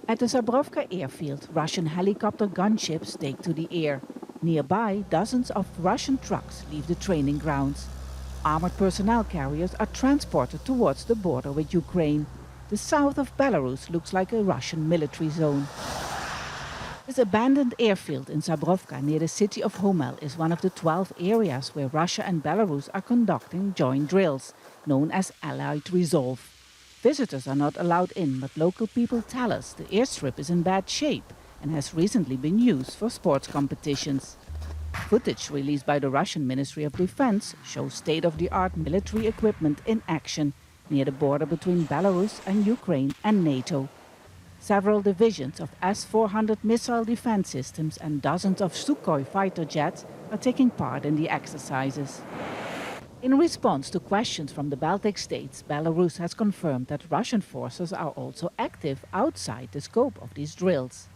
At the Zyabrovka airfield, Russian helicopter gunships take to the air. Nearby, dozens of Russian trucks leave the training grounds. Armored personnel carriers are transported towards the border with Ukraine. The south of Belarus looks like a Russian military zone. This abandoned airfield in Zyabrovka near the city of Homel is one of the 12 areas where Russia and Belarus are conducting joint drills, known as Allied Resolve. Visitors are not allowed in, but local people tell us the airstrip is in bad shape and has recently been used for sports competitions. Footage released by the Russian Ministry of Defense shows state-of-the-art military equipment in action near the border between Belarus and Ukraine and NATO. Several divisions of S-400 missile defense systems and dozens of Sukhoi fighter jets are taking part in the exercises. In response to questions from the Baltic states, Belarus has confirmed that Russian forces are also active outside the scope of these drills.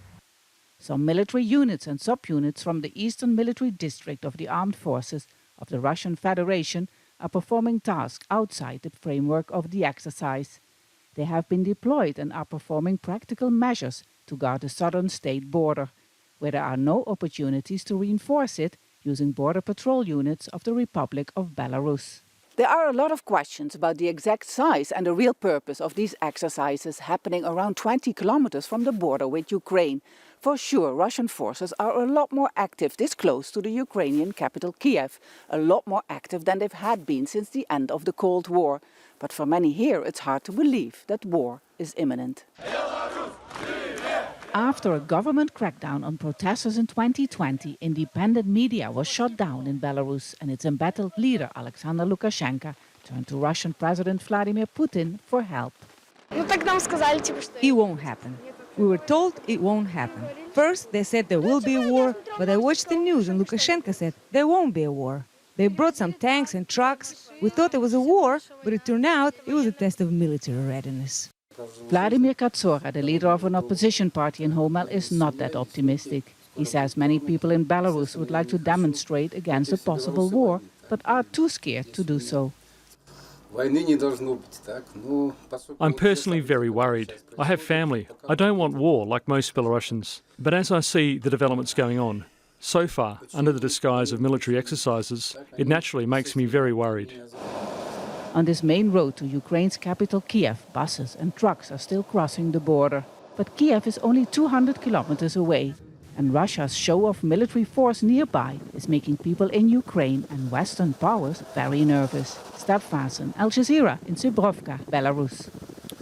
Some military units and subunits from the Eastern Military District of the Armed Forces of the Russian Federation are performing tasks outside the framework of the exercise. They have been deployed and are performing practical measures to guard the southern state border, where there are no opportunities to reinforce it using border patrol units of the Republic of Belarus. There are a lot of questions about the exact size and the real purpose of these exercises happening around 20 kilometers from the border with Ukraine. For sure, Russian forces are a lot more active this close to the Ukrainian capital Kiev, a lot more active than they've had been since the end of the Cold War. But for many here, it's hard to believe that war is imminent. After a government crackdown on protesters in 2020, independent media was shut down in Belarus, and its embattled leader, Alexander Lukashenko, turned to Russian President Vladimir Putin for help. It won't happen. We were told it won't happen. First, they said there will be a war, but I watched the news and Lukashenko said there won't be a war. They brought some tanks and trucks. We thought there was a war, but it turned out it was a test of military readiness. Vladimir Katsora, the leader of an opposition party in Homel, is not that optimistic. He says many people in Belarus would like to demonstrate against a possible war, but are too scared to do so. I'm personally very worried. I have family. I don't want war like most Belarusians. But as I see the developments going on, so far, under the disguise of military exercises, it naturally makes me very worried. On this main road to Ukraine's capital Kiev, buses and trucks are still crossing the border. But Kiev is only 200 kilometers away, and Russia's show of military force nearby is making people in Ukraine and Western powers very nervous. Vaessen, Al Jazeera in Zyabrovka, Belarus.